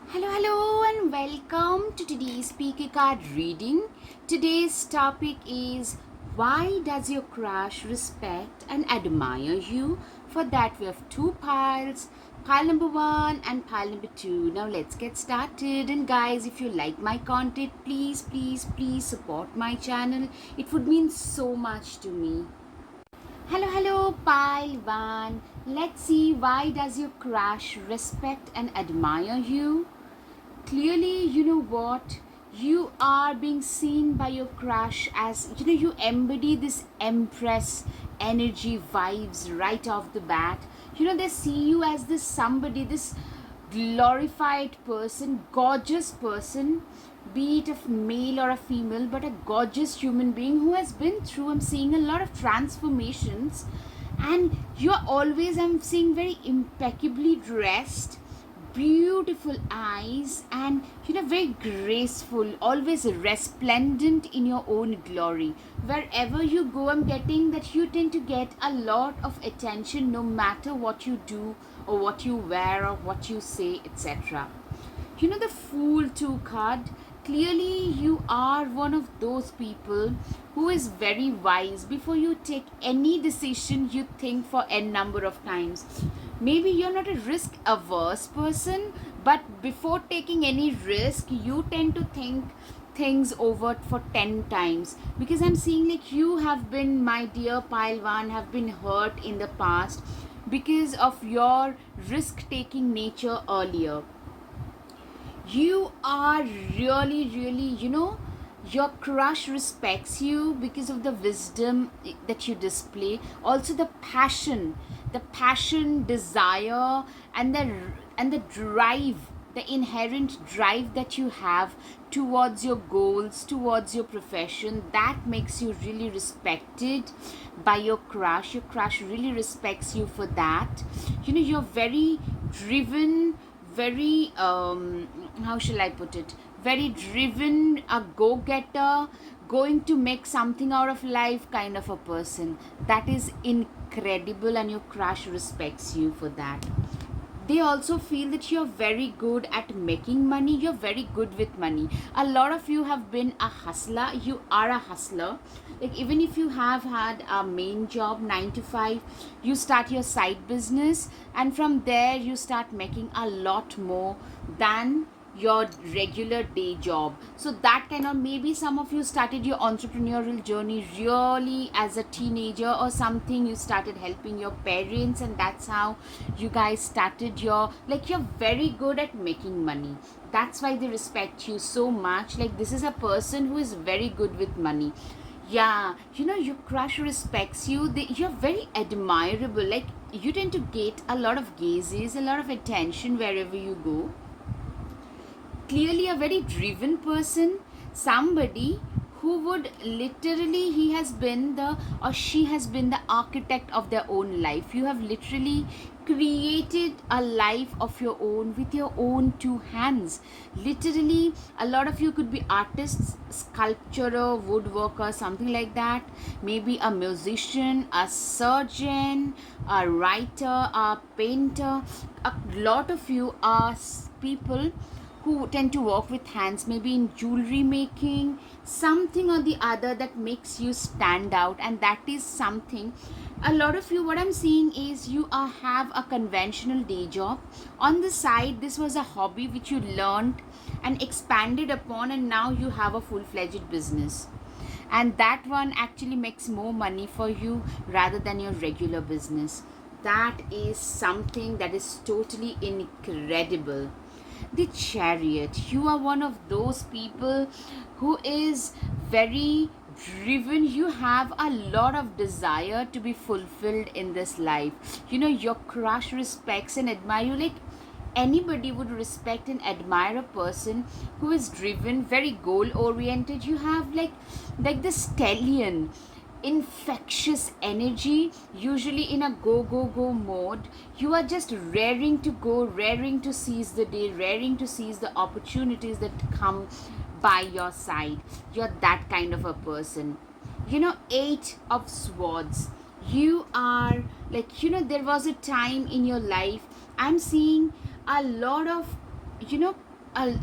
Hello, and welcome to today's Speaker Card reading. Today's topic is why does your crush respect and admire you? For that, we have two piles, pile number one and pile number two. Now, let's get started. And, guys, if you like my content, please support my channel. It would mean so much to me. Hello, pile one. Let's see why does your crush respect and admire you? Clearly, you know what, you are being seen by your crush as, you embody this empress energy vibes right off the bat. They see you as this somebody, this glorified person, gorgeous person, be it a male or a female, but a gorgeous human being who has been through, I'm seeing, a lot of transformations. And you're always, I'm seeing, very impeccably dressed, beautiful eyes, and very graceful, always resplendent in your own glory. Wherever you go, I'm getting that you tend to get a lot of attention, no matter what you do or what you wear or what you say, etc. The Fool 2 card, clearly you are one of those people who is very wise. Before you take any decision, you think for n number of times. Maybe you're not a risk averse person, but before taking any risk, you tend to think things over for 10 times, because I'm seeing like you have been, my dear pile one, have been hurt in the past because of your risk taking nature earlier. You are really, your crush respects you because of the wisdom that you display, also the passion, desire, and the drive, the inherent drive that you have towards your goals, towards your profession, that makes you really respected by your crush. Your crush really respects you for that. You're very driven, very how shall I put it, very driven, a go-getter, going to make something out of life kind of a person. That is incredible, and your crush respects you for that. They also feel that you're very good at making money. You're very good with money. A lot of you have been a hustler. You are a hustler. Like, even if you have had a main job 9 to 5, you start your side business, and from there you start making a lot more than your regular day job. So that kind of, maybe some of you started your entrepreneurial journey really as a teenager or something. You started helping your parents, and that's how you guys started your, like, you're very good at making money. That's why they respect you so much. Like, this is a person who is very good with money. Yeah, your crush respects you. You're very admirable. Like, you tend to get a lot of gazes, a lot of attention wherever you go. Clearly a very driven person, somebody who would literally, he has been the, or she has been the architect of their own life. You have literally created a life of your own with your own two hands. Literally, a lot of you could be artists, sculpturer, woodworker, something like that. Maybe a musician, a surgeon, a writer, a painter. A lot of you are people who tend to work with hands, maybe in jewelry making, something or the other that makes you stand out. And that is something, a lot of you, what I'm seeing is you have a conventional day job on the side. This was a hobby which you learned and expanded upon, and now you have a full-fledged business, and that one actually makes more money for you rather than your regular business. That is something that is totally incredible. The Chariot, you are one of those people who is very driven. You have a lot of desire to be fulfilled in this life. Your crush respects and admire you. Like, anybody would respect and admire a person who is driven, very goal oriented. You have like the stallion, infectious energy, usually in a go mode. You are just raring to go, raring to seize the day, raring to seize the opportunities that come by your side. You're that kind of a person. 8 of Swords, you are like, there was a time in your life, I'm seeing a lot of, uh,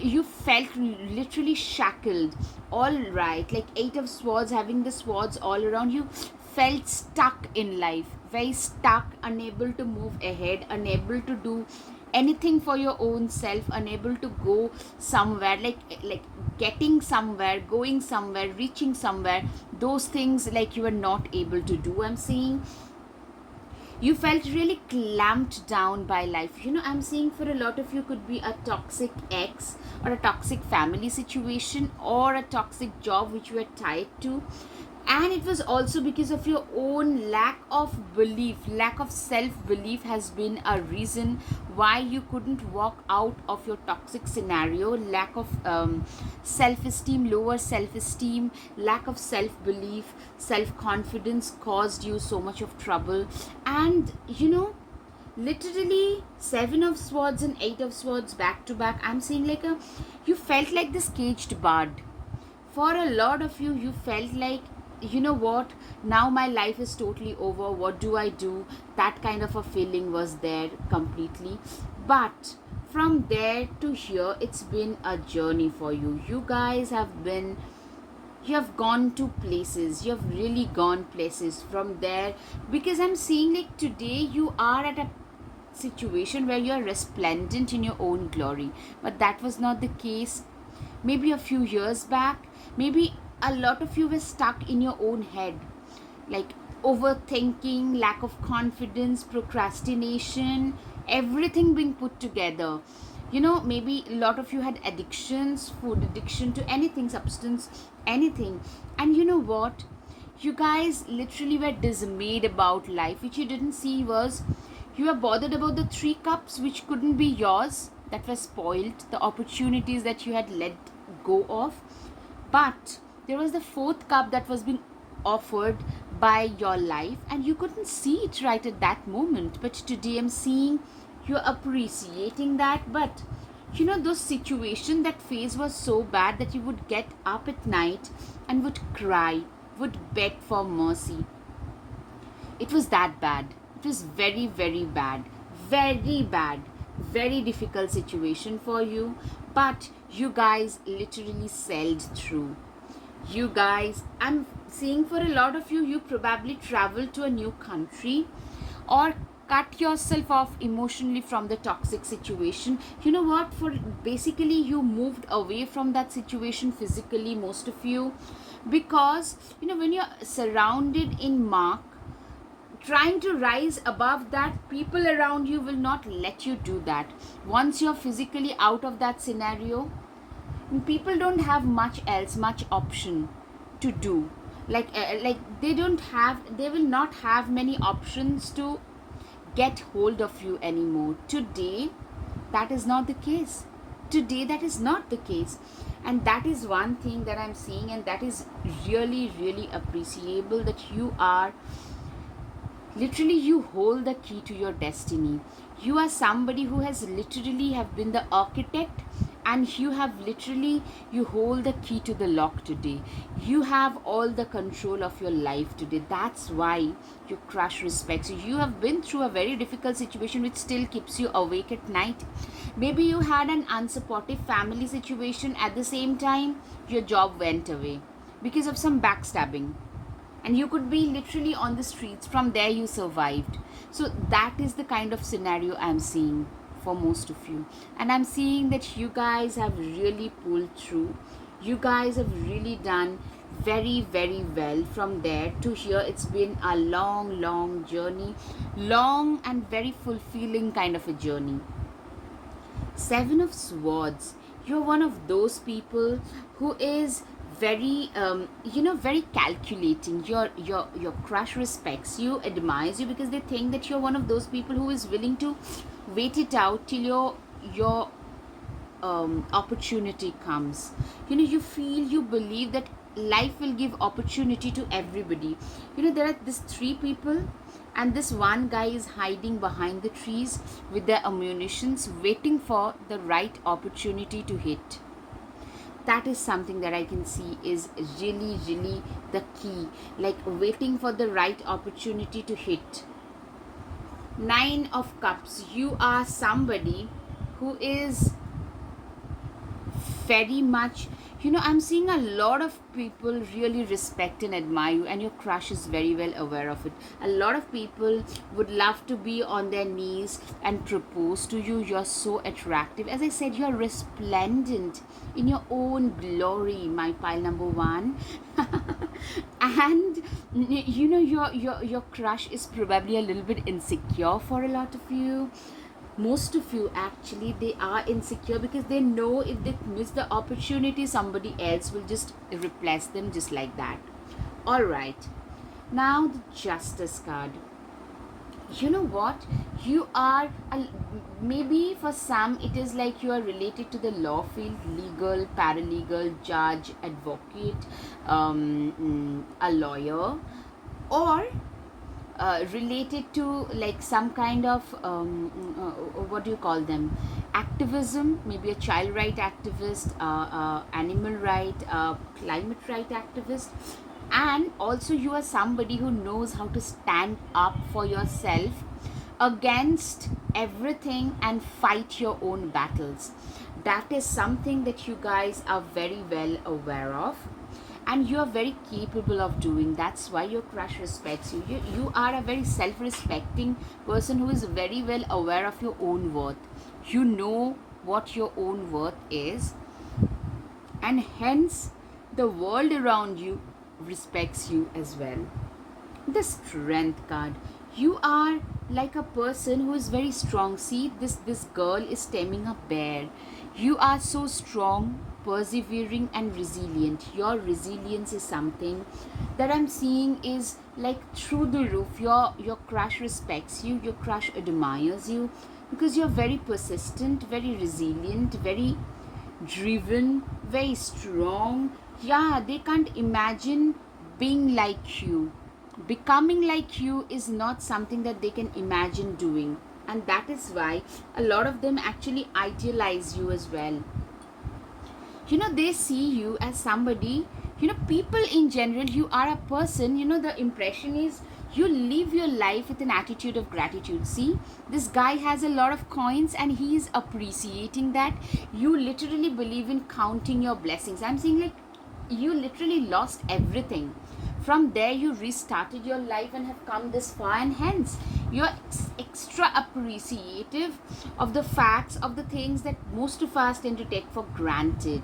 you felt literally shackled. All right, like Eight of Swords, having the swords all around you, felt stuck in life, very stuck, unable to move ahead, unable to do anything for your own self, unable to go somewhere, like getting somewhere, going somewhere, reaching somewhere. Those things like you were not able to do, I'm seeing. You felt really clamped down by life. I'm seeing for a lot of you could be a toxic ex, or a toxic family situation, or a toxic job which you are tied to. And it was also because of your own lack of belief, lack of self belief has been a reason why you couldn't walk out of your toxic scenario. Lack of self esteem, lower self esteem, lack of self belief, self confidence caused you so much of trouble. And literally, Seven of Swords and Eight of Swords back to back, I'm seeing like you felt like this caged bird. For a lot of you, you felt like, what, now my life is totally over, what do I do? That kind of a feeling was there completely. But from there to here, it's been a journey for you. You have gone to places, you have really gone places from there, because I'm seeing like today you are at a situation where you are resplendent in your own glory. But that was not the case maybe a few years back. Maybe a lot of you were stuck in your own head, like overthinking, lack of confidence, procrastination, everything being put together. Maybe a lot of you had addictions, food addiction to anything, substance, anything. And you know what? You guys literally were dismayed about life. Which you didn't see was, you were bothered about the three cups which couldn't be yours, that were spoiled, the opportunities that you had let go of. But there was the fourth cup that was being offered by your life, and you couldn't see it right at that moment. But today I'm seeing you're appreciating that. But those situations, that phase was so bad that you would get up at night and would cry, would beg for mercy. It was that bad. It was very, very bad. Very bad. Very difficult situation for you. But you guys literally sailed through. You guys, I'm seeing for a lot of you, you probably traveled to a new country, or cut yourself off emotionally from the toxic situation. You know what? For basically, you moved away from that situation physically, most of you, because when you're surrounded in mark, trying to rise above that, people around you will not let you do that. Once you're physically out of that scenario, people don't have much option to do. Like they will not have many options to get hold of you anymore. Today, that is not the case. Today, that is not the case. And that is one thing that I'm seeing, and that is really, really appreciable, that you are literally, you hold the key to your destiny. You are somebody who has literally have been the architect, and you hold the key to the lock today. You have all the control of your life today. That's why your crush respects you. You have been through a very difficult situation which still keeps you awake at night. Maybe you had an unsupportive family situation. At the same time, your job went away because of some backstabbing, and you could be literally on the streets. From there you survived. So that is the kind of scenario I'm seeing for most of you. And I'm seeing that you guys have really pulled through. You guys have really done very, very well. From there to here, it's been a long journey, long and very fulfilling kind of a journey. Seven of Swords, you're one of those people who is very very calculating. Your crush respects you, admires you, because they think that you're one of those people who is willing to wait it out till your opportunity comes. You believe that life will give opportunity to everybody. There are these three people, and this one guy is hiding behind the trees with their ammunitions, waiting for the right opportunity to hit. That is something that I can see is really, really the key. Like waiting for the right opportunity to hit. Nine of Cups. You are somebody who is very much, I'm seeing a lot of people really respect and admire you, and your crush is very well aware of it. A lot of people would love to be on their knees and propose to you. You're so attractive. As I said, you're resplendent in your own glory, my pile number one. And your crush is probably a little bit insecure for a lot of you. Most of you, actually, they are insecure because they know if they miss the opportunity, somebody else will just replace them just like that. All right, now the Justice card. You know what, you are maybe for some it is like you are related to the law field, legal, paralegal, judge, advocate, a lawyer, or related to like some kind of what do you call them, activism, maybe a child right activist, animal right, climate right activist. And also you are somebody who knows how to stand up for yourself against everything and fight your own battles. That is something that you guys are very well aware of, and you are very capable of doing. That's why your crush respects you. You are a very self-respecting person who is very well aware of your own worth. You know what your own worth is, and hence the world around you respects you as well. The Strength card. You are like a person who is very strong. See, this girl is taming a bear. You are so strong, persevering, and resilient. Your resilience is something that I'm seeing is like through the roof. Your crush respects you, your crush admires you, because you're very persistent, very resilient, very driven, very strong. Yeah, they can't imagine being like you. Becoming like you is not something that they can imagine doing. And that is why a lot of them actually idealize you as well. They see you as somebody, people in general, you are a person, the impression is you live your life with an attitude of gratitude. See, this guy has a lot of coins and he is appreciating that. You literally believe in counting your blessings. I'm saying like you literally lost everything. From there you restarted your life and have come this far, and hence you're extra appreciative of the facts, of the things that most of us tend to take for granted.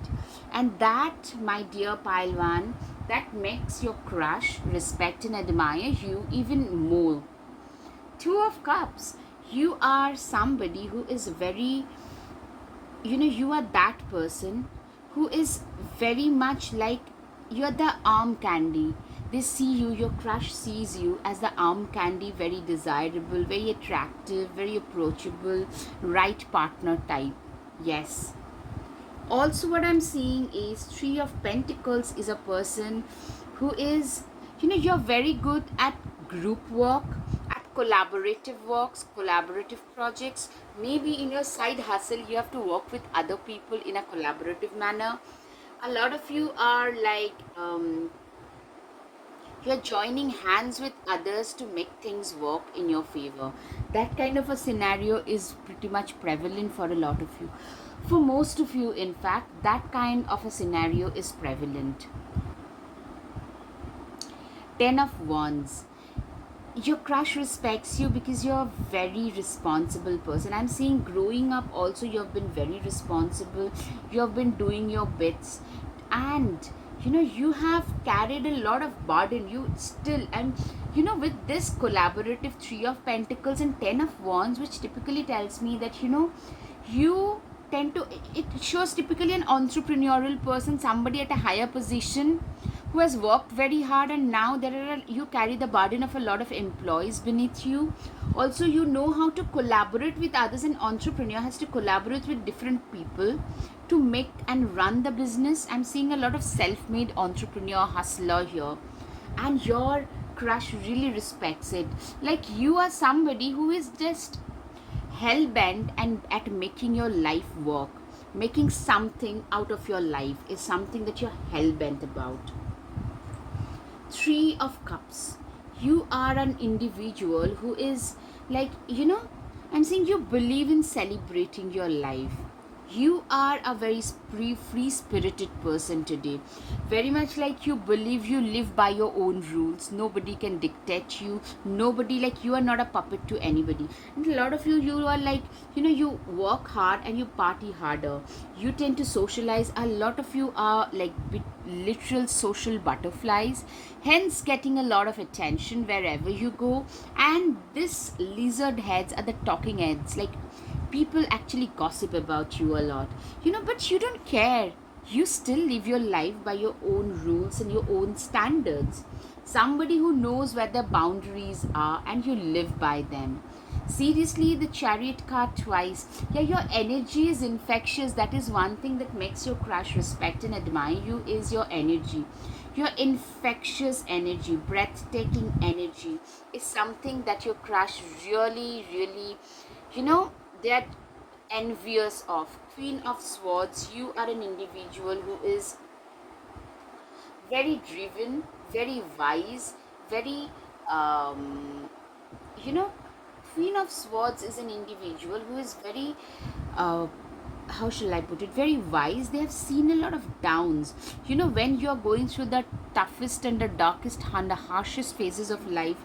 And that, my dear pile one, that makes your crush respect and admire you even more. Two of Cups. You are somebody who is very, you are that person who is very much like, you're the arm candy. They see you, your crush sees you as the arm candy, very desirable, very attractive, very approachable, right partner type. Yes. Also, what I'm seeing is Three of Pentacles is a person who is, you're very good at group work, at collaborative works, collaborative projects. Maybe in your side hustle, you have to work with other people in a collaborative manner. A lot of you are like, you're joining hands with others to make things work in your favor. That kind of a scenario is pretty much prevalent for a lot of you. For most of you, in fact, that kind of a scenario is prevalent. Ten of Wands. Your crush respects you because you're a very responsible person. I'm seeing growing up also you've been very responsible. You've been doing your bits, and you have carried a lot of burden. You still, and with this collaborative Three of Pentacles and Ten of Wands, which typically tells me that you tend to, it shows typically an entrepreneurial person, somebody at a higher position who has worked very hard, and now you carry the burden of a lot of employees beneath you. Also, you know how to collaborate with others. An entrepreneur has to collaborate with different people to make and run the business. I'm seeing a lot of self-made entrepreneur hustler here, and your crush really respects it. Like you are somebody who is just hell-bent and at making your life work. Making something out of your life is something that you're hell-bent about. Three of Cups. You are an individual who is like, I'm saying you believe in celebrating your life. You are a very free spirited person today. Very much like you believe you live by your own rules. Nobody can dictate you. Nobody, like, you are not a puppet to anybody. And a lot of you, you are like, you work hard and you party harder. You tend to socialize. A lot of you are like literal social butterflies, hence getting a lot of attention wherever you go. And this lizard heads are the talking heads. Like, people actually gossip about you a lot, but you don't care. You still live your life by your own rules and your own standards. Somebody who knows where the boundaries are and you live by them. Seriously, the chariot car twice. Yeah, your energy is infectious. That is one thing that makes your crush respect and admire you, is your energy. Your infectious energy, breathtaking energy is something that your crush really, really, you know, they're envious of. Queen of Swords, you are an individual who is very driven, very wise, very, um, you know, Queen of Swords is an individual who is very, uh, how shall I put it, very wise. They have seen a lot of downs. When you're going through the toughest and the darkest and the harshest phases of life,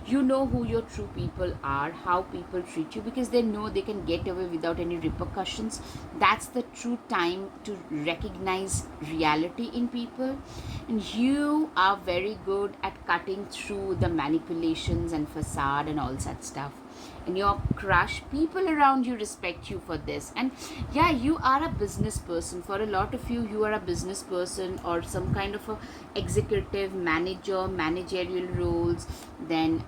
you know who your true people are, how people treat you, because they know they can get away without any repercussions. That's the true time to recognize reality in people. And you are very good at cutting through the manipulations and facade and all such stuff. And your crush, people around you respect you for this. And yeah, you are a business person. For a lot of you, you are a business person or some kind of a executive manager, managerial roles, then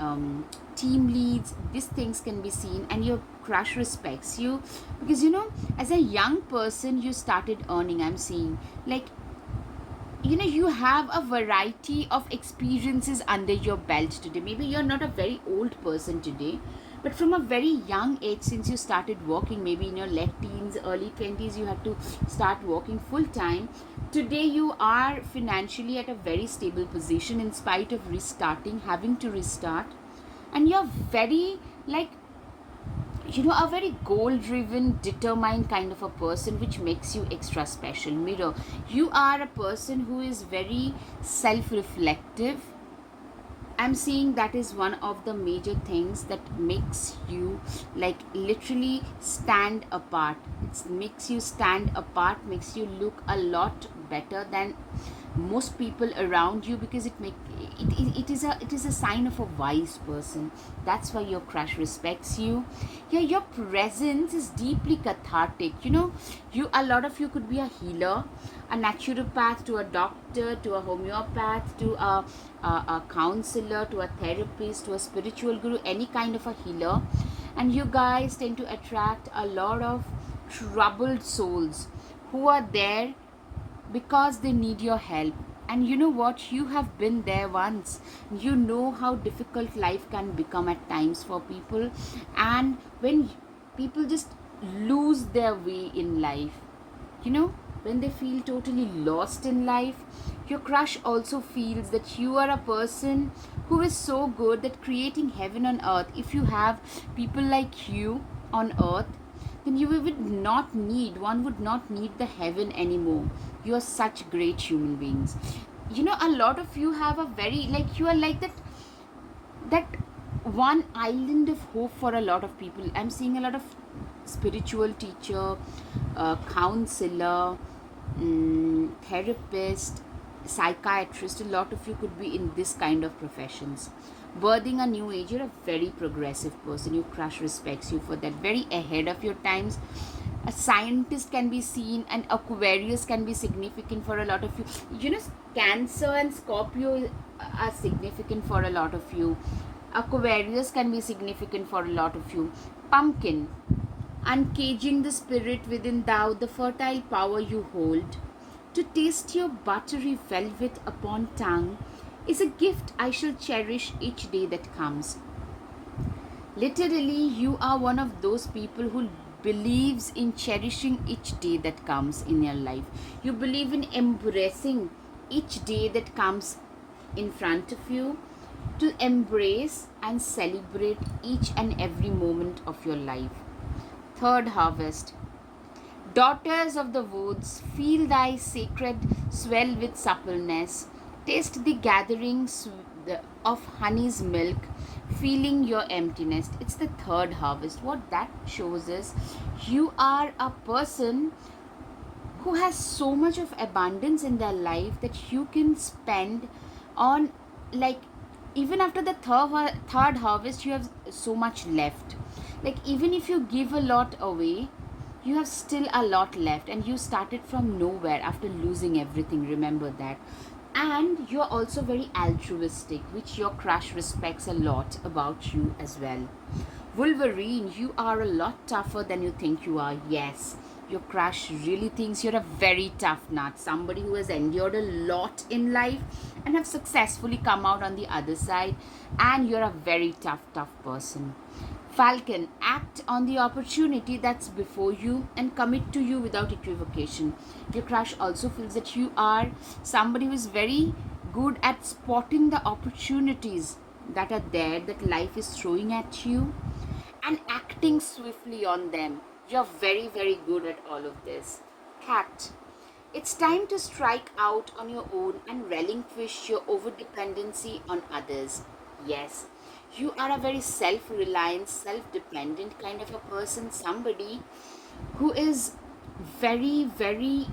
team leads. These things can be seen, and your crush respects you because, as a young person, you started earning. I'm seeing, like, you have a variety of experiences under your belt today. Maybe you're not a very old person today, but from a very young age, since you started working, maybe in your late teens, early 20s, you had to start working full time. Today you are financially at a very stable position in spite of restarting, having to restart. And you're very, like, a very goal driven, determined kind of a person, which makes you extra special. Mirror, you are a person who is very self reflective. I'm seeing that is one of the major things that makes you, like, literally stand apart. It makes you stand apart, makes you look a lot better than most people around you, because it is a sign of a wise person. That's why your crush respects you. Yeah, your presence is deeply cathartic. A lot of you could be a healer, a naturopath, to a doctor, to a homeopath, to a counselor, to a therapist, to a spiritual guru, any kind of a healer. And you guys tend to attract a lot of troubled souls who are there because they need your help. And you know what? You have been there once. You know how difficult life can become at times for people. And when people just lose their way in life, you know, when they feel totally lost in life, your crush also feels that you are a person who is so good that creating heaven on earth. If you have people like you on earth, then one would not need the heaven anymore. You are such great human beings. A lot of you have a very, like, you are like that one island of hope for a lot of people. I'm seeing a lot of spiritual teacher, counselor, therapist, psychiatrist. A lot of you could be in this kind of professions. Birthing a new age, you're a very progressive person. Your crush respects you for that. Very ahead of your times. A scientist can be seen, and Aquarius can be significant for a lot of you. Cancer and Scorpio are significant for a lot of you. Aquarius can be significant for a lot of you. Pumpkin, uncaging the spirit within thou, the fertile power you hold, to taste your buttery velvet upon tongue, is a gift I shall cherish each day that comes. Literally, you are one of those people who believes in cherishing each day that comes in your life. You believe in embracing each day that comes in front of you, to embrace and celebrate each and every moment of your life. Third harvest. Daughters of the woods, feel thy sacred swell with suppleness. Taste the gathering of honey's milk, feeling your emptiness. It's the third harvest. What that shows is you are a person who has so much of abundance in their life that you can spend on, like, even after the third harvest you have so much left. Like, even if you give a lot away, you have still a lot left, and you started from nowhere after losing everything, remember that. And you're also very altruistic, which your crush respects a lot about you as well. Wolverine, you are a lot tougher than you think you are. Yes, your crush really thinks you're a very tough nut, somebody who has endured a lot in life and have successfully come out on the other side, and you're a very tough person. Falcon, act on the opportunity that's before you and commit to you without equivocation. Your crush also feels that you are somebody who is very good at spotting the opportunities that are there, that life is throwing at you, and acting swiftly on them. You're very, very good at all of this. Cat, it's time to strike out on your own and relinquish your overdependency on others. Yes, you are a very self reliant, self dependent kind of a person, somebody who is very, very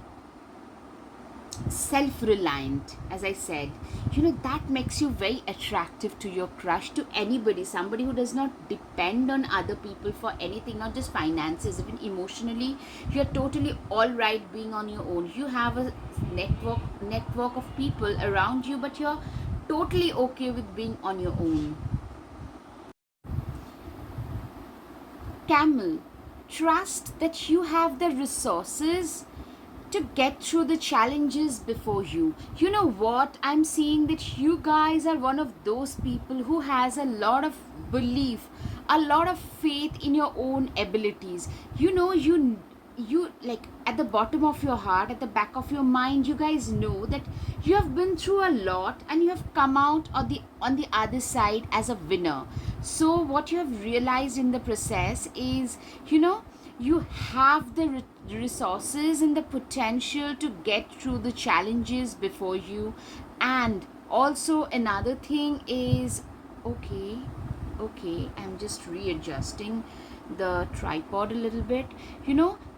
self reliant. As I said, that makes you very attractive to your crush, to anybody, somebody who does not depend on other people for anything, not just finances, even emotionally. You're totally all right being on your own. You have a network of people around you, but you're totally okay with being on your own. Camel, trust that you have the resources to get through the challenges before you. You know what? I'm seeing that you guys are one of those people who has a lot of belief, a lot of faith in your own abilities. You like, at the bottom of your heart, at the back of your mind, you guys know that you have been through a lot and you have come out on the other side as a winner. So what you have realized in the process is, you have the resources and the potential to get through the challenges before you. And also another thing is, okay, I'm just readjusting the tripod a little bit.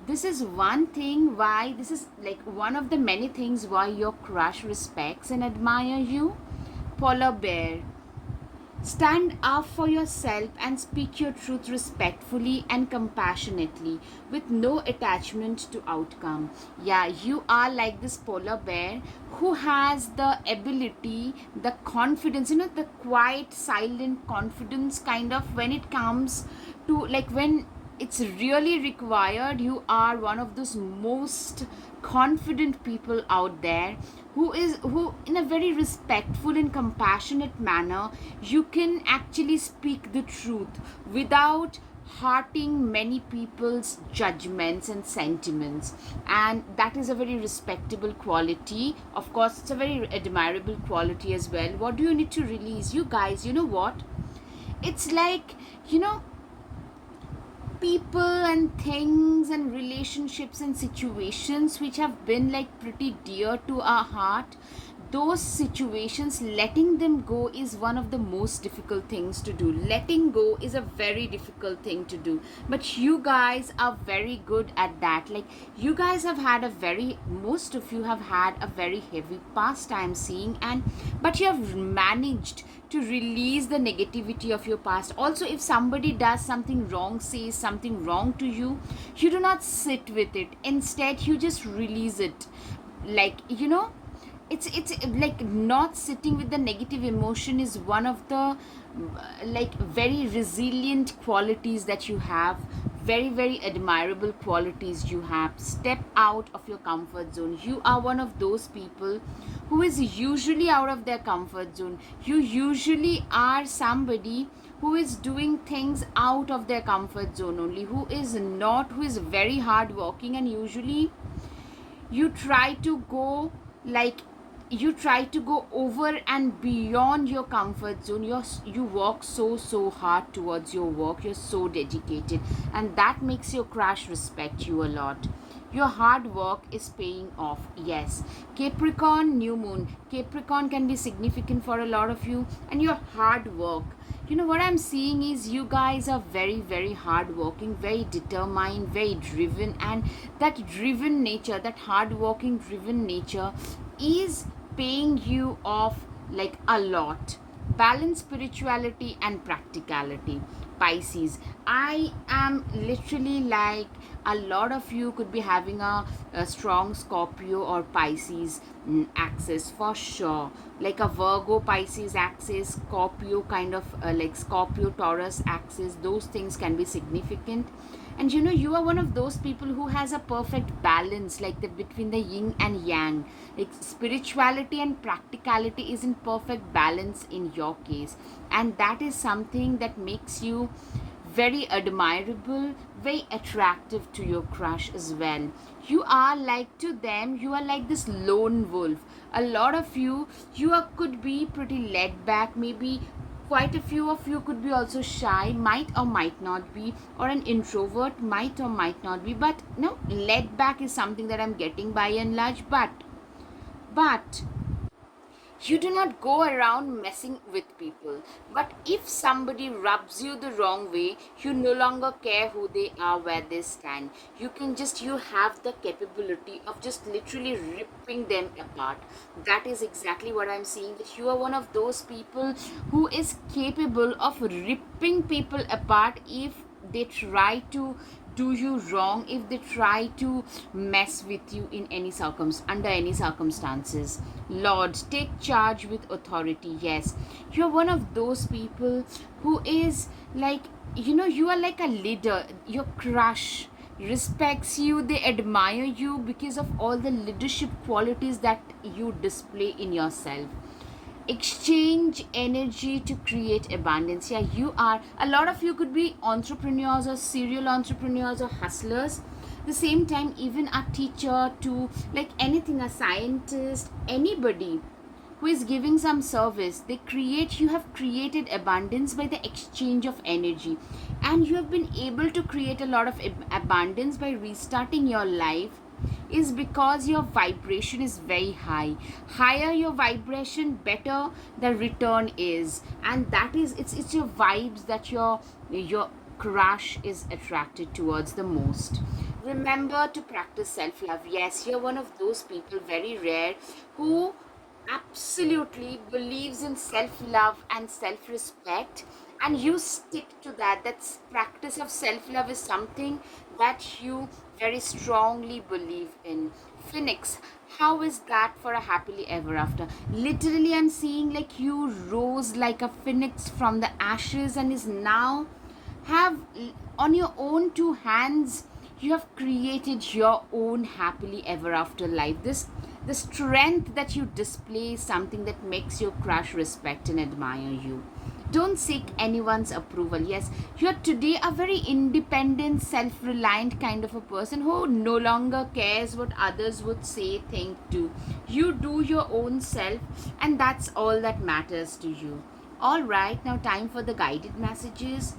This is one thing why, this is like one of the many things why your crush respects and admire you. Polar bear, stand up for yourself and speak your truth respectfully and compassionately with no attachment to outcome. Yeah, you are like this polar bear who has the ability, the confidence, the quiet, silent confidence kind of, when it comes to, like, when it's really required. You are one of those most confident people out there, who in a very respectful and compassionate manner, you can actually speak the truth without hurting many people's judgments and sentiments. And that is a very respectable quality. Of course, it's a very admirable quality as well. What do you need to release? You guys, you know what, it's like, people and things and relationships and situations which have been like pretty dear to our heart, those situations, letting them go is one of the most difficult things to do. Letting go is a very difficult thing to do, but you guys are very good at that. Like, you guys have had most of you have had a very heavy past, I'm seeing, and but you have managed to release the negativity of your past. Also, if somebody does something wrong, says something wrong to you, you do not sit with it. Instead, you just release it. Like, it's like, not sitting with the negative emotion is one of the like very resilient qualities that you have. Very, very admirable qualities you have. Step out of your comfort zone. You are one of those people who is usually out of their comfort zone. You usually are somebody who is doing things out of their comfort zone only, who is very hardworking, and usually you try to go, like, you try to go over and beyond your comfort zone. You work so hard towards your work. You're so dedicated, and that makes your crush respect you a lot. Your hard work is paying off. Yes. Capricorn, new moon. Capricorn can be significant for a lot of you, and your hard work. What I'm seeing is you guys are very, very hard working, very determined, very driven, and that driven nature, that hard working, driven nature is paying you off like a lot. Balance spirituality and practicality. Pisces, I am literally like, a lot of you could be having a strong Scorpio or Pisces axis for sure, like a Virgo Pisces axis, Scorpio kind of like Scorpio Taurus axis. Those things can be significant. And you are one of those people who has a perfect balance, like the between the yin and yang. Like spirituality and practicality is in perfect balance in your case, and that is something that makes you very admirable, very attractive to your crush as well. You are like, to them, you are like this lone wolf. A lot of you could be pretty laid back, maybe quite a few of you could be also shy, might or might not be, or an introvert, might or might not be, but no, laid back is something that I'm getting by and large. But you do not go around messing with people. But if somebody rubs you the wrong way, you no longer care who they are, where they stand. You have the capability of just literally ripping them apart. That is exactly what I'm seeing, that you are one of those people who is capable of ripping people apart if they try to do you wrong, if they try to mess with you in under any circumstances. Lord, take charge with authority. Yes, you're one of those people who is like, you are like a leader. Your crush respects you, they admire you because of all the leadership qualities that you display in yourself. Exchange energy to create abundance. Yeah, you are, a lot of you could be entrepreneurs or serial entrepreneurs or hustlers. The same time, even a teacher, to like anything, a scientist, anybody who is giving some service, you have created abundance by the exchange of energy, and you have been able to create a lot of abundance by restarting your life, is because your vibration is very high. Higher your vibration, better the return is. And that is, it's your vibes that your crush is attracted towards the most. Remember to practice self-love. Yes, you're one of those people, very rare, who absolutely believes in self-love and self-respect, and you stick to that. That's practice of self-love is something that you very strongly believe in. Phoenix, how is that for a happily ever after? Literally, I'm seeing like you rose like a phoenix from the ashes and is now have on your own two hands, you have created your own happily ever after life. This the strength that you display is something that makes your crush respect and admire you. Don't seek anyone's approval. Yes, you're today a very independent, self-reliant kind of a person who no longer cares what others would say, think, do. You do your own self, and that's all that matters to you. All right, now time for the guided messages.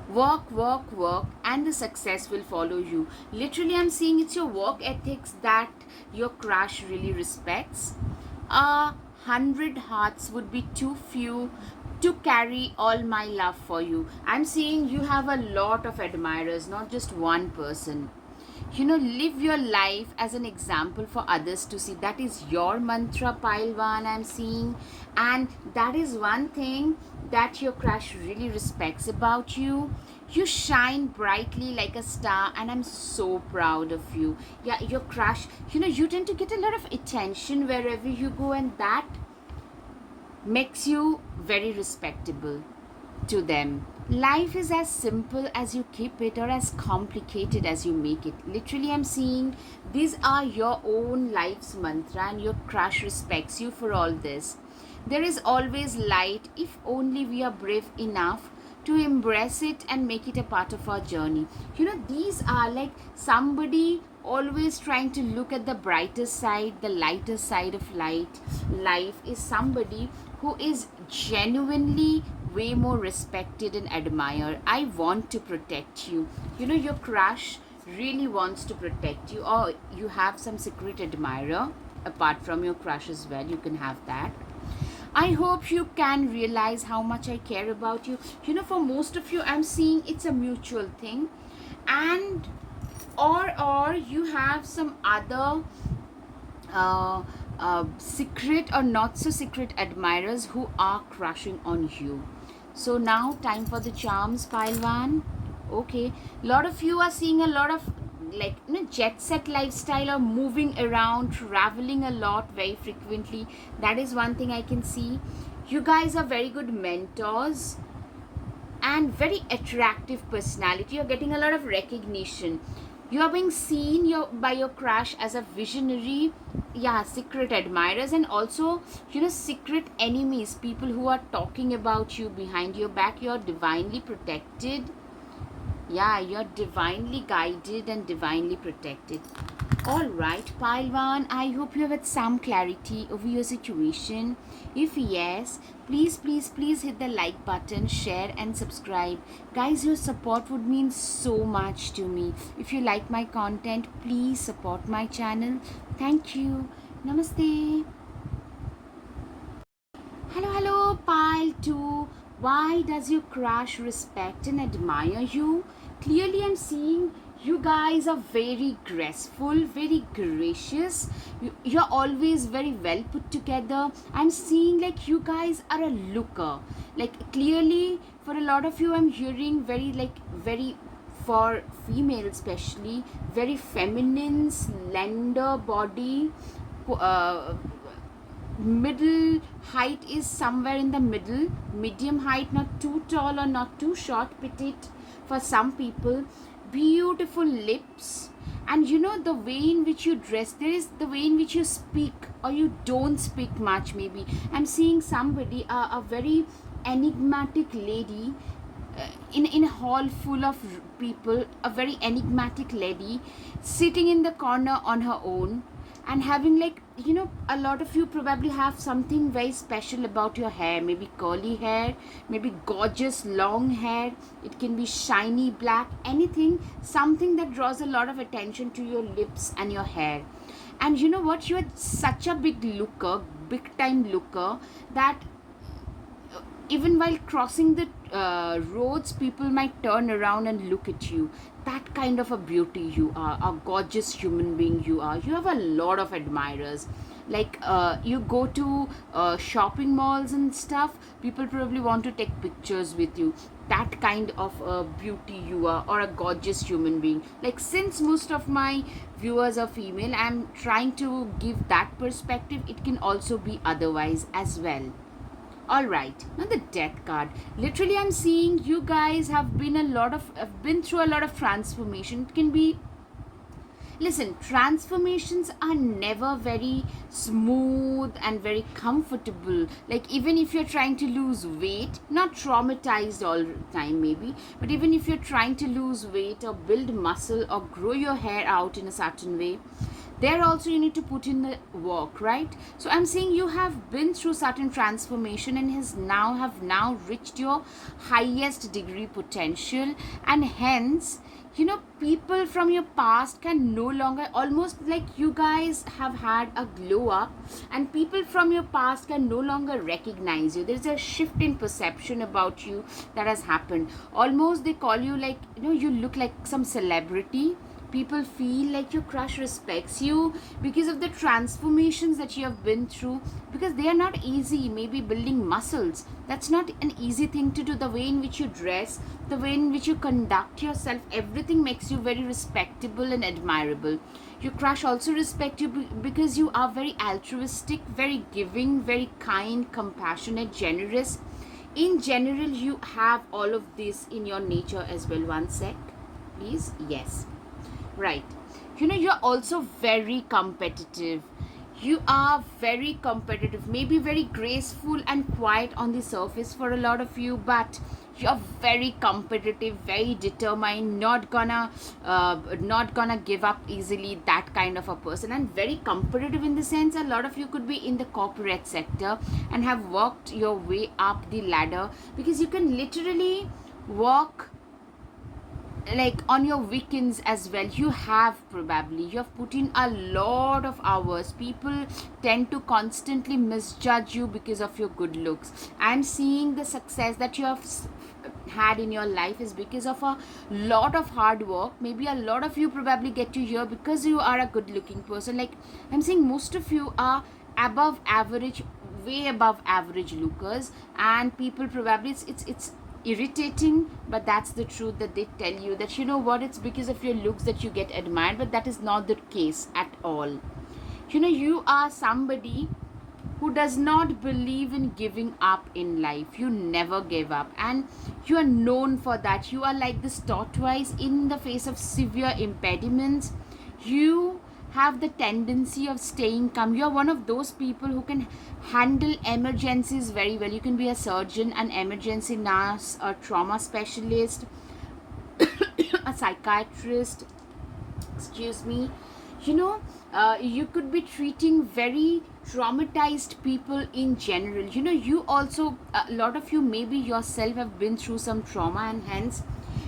Work, work, work, and the success will follow you. Literally, I'm seeing it's your work ethics that your crush really respects. 100 hearts would be too few to carry all my love for you. I'm seeing you have a lot of admirers, not just one person. Live your life as an example for others to see. That is your mantra, pile one, I'm seeing. And that is one thing that your crush really respects about you. You shine brightly like a star, and I'm so proud of you. Yeah, your crush, you tend to get a lot of attention wherever you go, and that makes you very respectable to them. Life is as simple as you keep it, or as complicated as you make it. Literally, I'm seeing these are your own life's mantra, and your crush respects you for all this. There is always light if only we are brave enough to embrace it and make it a part of our journey. These are like somebody always trying to look at the brighter side, the lighter side of life is somebody who is genuinely way more respected and admired. I want to protect you. Your crush really wants to protect you, or you have some secret admirer apart from your crush as well. You can have that. I hope you can realize how much I care about you. For most of you, I'm seeing it's a mutual thing, and or you have some other uh, secret or not so secret admirers who are crushing on you. So now, time for the charms, pile one. Okay, a lot of you are seeing a lot of like jet set lifestyle, or moving around, traveling a lot very frequently. That is one thing I can see. You guys are very good mentors and very attractive personality. You're getting a lot of recognition. You are being seen by your crush as a visionary, yeah, secret admirers, and also secret enemies, people who are talking about you behind your back. You're divinely protected. Yeah, you're divinely guided and divinely protected. All right, Palwan, I hope you have had some clarity over your situation. If yes, please, please, please hit the like button, share, and subscribe. Guys, your support would mean so much to me. If you like my content, please support my channel. Thank you. Namaste. Hello, hello, pile 2. Why does your crush respect and admire you? Clearly, I'm seeing you guys are very graceful, very gracious. You're always very well put together. I'm seeing like you guys are a looker. Like, clearly, for a lot of you, I'm hearing very for female especially, very feminine, slender body. Uh, Middle height is somewhere in the middle, medium height, not too tall or not too short, petite for some people. Beautiful lips, and the way in which you dress, there is the way in which you speak, or you don't speak much. Maybe I'm seeing somebody, a very enigmatic lady, in a hall full of people, a very enigmatic lady sitting in the corner on her own, and having a lot of you probably have something very special about your hair. Maybe curly hair, maybe gorgeous long hair, it can be shiny black, anything, something that draws a lot of attention to your lips and your hair. And you know what, you're such a big looker, big time looker, that even while crossing the roads, people might turn around and look at you. That kind of a beauty you are, a gorgeous human being you are. You have a lot of admirers. Like, you go to shopping malls and stuff, people probably want to take pictures with you. That kind of beauty you are, or a gorgeous human being. Like, since most of my viewers are female, I'm trying to give that perspective. It can also be otherwise as well. All right, now the death card. Literally, I'm seeing you guys have been through a lot of transformation. It can be, listen, transformations are never very smooth and very comfortable. Like, even if you're trying to lose weight, not traumatized all the time maybe, but even if you're trying to lose weight or build muscle or grow your hair out in a certain way, there also you need to put in the work, right? So I'm saying you have been through certain transformation and have now reached your highest degree potential, and hence people from your past can no longer, almost like you guys have had a glow up, and people from your past can no longer recognize you. There's a shift in perception about you that has happened. Almost they call you like, you look like some celebrity. People feel like your crush respects you because of the transformations that you have been through, because they are not easy. Maybe building muscles, that's not an easy thing to do. The way in which you dress, the way in which you conduct yourself, everything makes you very respectable and admirable. Your crush also respect you because you are very altruistic, very giving, very kind, compassionate, generous. In general, you have all of this in your nature as well. One sec, please. Yes. Right. You're also very competitive. You are very competitive, maybe very graceful and quiet on the surface for a lot of you, but you're very competitive, very determined, not gonna give up easily, that kind of a person. And very competitive in the sense, a lot of you could be in the corporate sector and have worked your way up the ladder, because you can literally walk like on your weekends as well, you have probably you have put in a lot of hours. People tend to constantly misjudge you because of your good looks. I'm seeing the success that you have had in your life is because of a lot of hard work. Maybe a lot of you probably get to here because you are a good looking person. Like, I'm saying most of you are above average, way above average lookers, and people probably it's irritating, but that's the truth, that they tell you that, you know what, it's because of your looks that you get admired, but that is not the case at all. You know, you are somebody who does not believe in giving up in life. You never give up, and you are known for that. You are like this tortoise in the face of severe impediments. You have the tendency of staying calm. You are one of those people who can handle emergencies very well. You can be a surgeon, an emergency nurse, a trauma specialist, a psychiatrist, excuse me. You know, you could be treating very traumatized people in general. You know, you also, a lot of you maybe yourself have been through some trauma, and hence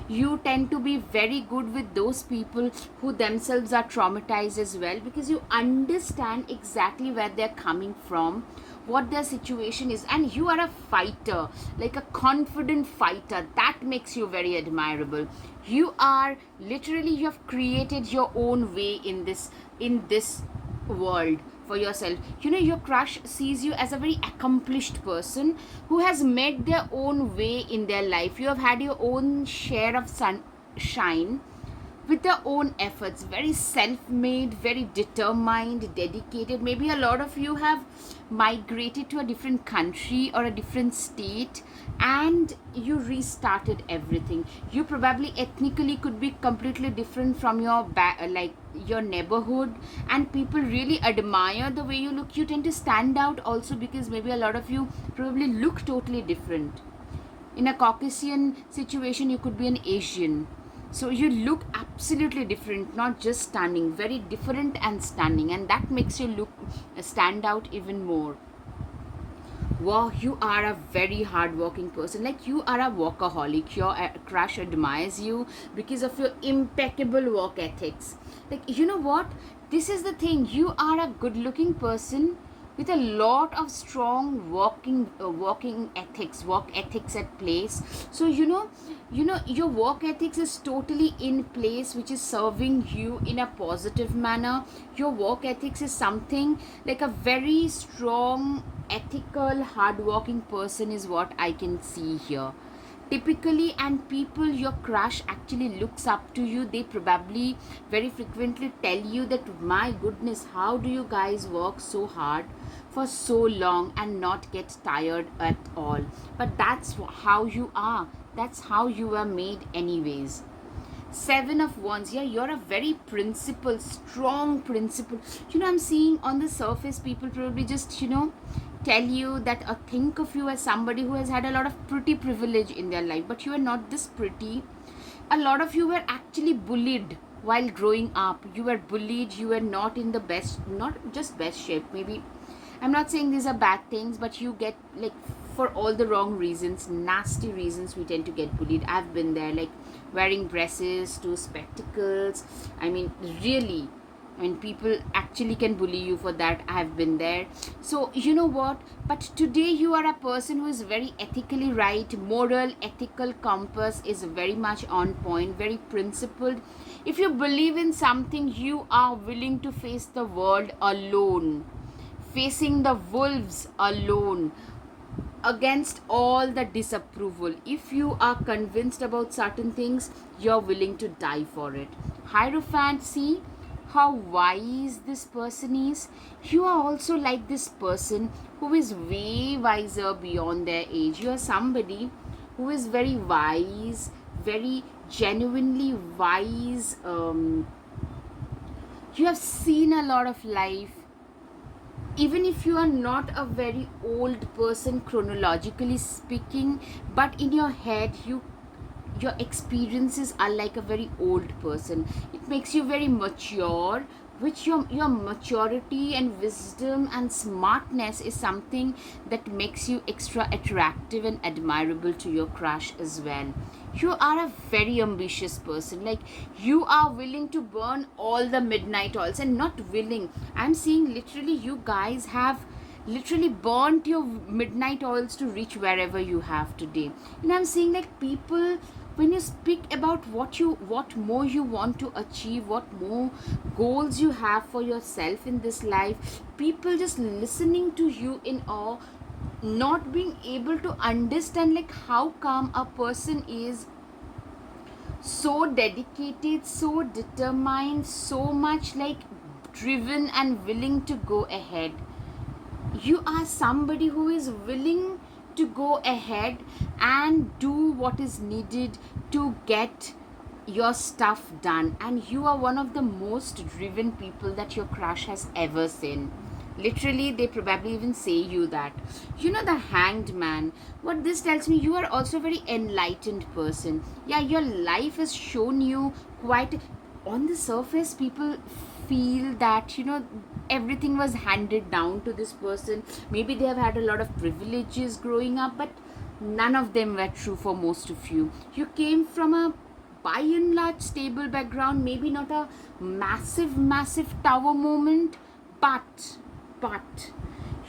you tend to be very good with those people who themselves are traumatized as well, because you understand exactly where they're coming from, what their situation is, and you are a fighter, like a confident fighter. That makes you very admirable. You are literally, you have created your own way in this world for yourself. You know, your crush sees you as a very accomplished person who has made their own way in their life. You have had your own share of sunshine with their own efforts, very self-made, very determined, dedicated. Maybe a lot of you have migrated to a different country or a different state, and you restarted everything. You probably ethnically could be completely different from your like your neighborhood, and people really admire the way you look. You tend to stand out also because maybe a lot of you probably look totally different. In a Caucasian situation, you could be an Asian. So you look absolutely different, not just stunning, very different and stunning, and that makes you look stand out even more. Wow, you are a very hardworking person. Like, you are a workaholic. Your crush admires you because of your impeccable work ethics. Like, you know what? This is the thing. You are a good-looking person with a lot of strong working ethics, work ethics at place. So your work ethics is totally in place, which is serving you in a positive manner. Your work ethics is something like a very strong, ethical, hardworking person is what I can see here typically. And people your crush actually looks up to you. They probably very frequently tell you that, my goodness, how do you guys work so hard for so long and not get tired at all? But that's how you are, that's how you were made anyways. Seven of Wands. Yeah, you're a very principled, strong principle. I'm seeing on the surface people probably just tell you that, think of you as somebody who has had a lot of pretty privilege in their life, but you are not this pretty. A lot of you were actually bullied while growing up. You were bullied, you were not in the best, not just best shape. Maybe I'm not saying these are bad things, but you get, like, for all the wrong reasons, nasty reasons, we tend to get bullied. I've been there, like wearing braces to spectacles. I mean, really, people actually can bully you for that. I have been there. So, you know what? But today you are a person who is very ethically right. Moral, ethical compass is very much on point, very principled. If you believe in something, you are willing to face the world alone, facing the wolves alone, against all the disapproval. If you are convinced about certain things, you're willing to die for it. Hierophant, see how wise this person is. You are also like this person who is way wiser beyond their age. You are somebody who is very wise, very genuinely wise. You have seen a lot of life. Even if you are not a very old person chronologically speaking, but in your head your experiences are like a very old person. It makes you very mature, which your maturity and wisdom and smartness is something that makes you extra attractive and admirable to your crush as well. You are a very ambitious person, like you are willing to burn all the midnight oils, and not willing, I'm seeing literally you guys have literally burnt your midnight oils to reach wherever you have today. And I'm seeing like people, when you speak about what more you want to achieve, what more goals you have for yourself in this life, people just listening to you in awe, not being able to understand like how come a person is so dedicated, so determined, so much like driven and willing to go ahead. You are somebody who is willing to go ahead and do what is needed to get your stuff done, and you are one of the most driven people that your crush has ever seen. Literally, they probably even say you that. You know, the Hanged Man, what this tells me, you are also a very enlightened person. Yeah, your life has shown you quite, on the surface people feel that, you know, everything was handed down to this person. Maybe they have had a lot of privileges growing up, but none of them were true for most of you. You came from a by and large stable background, maybe not a massive tower moment, but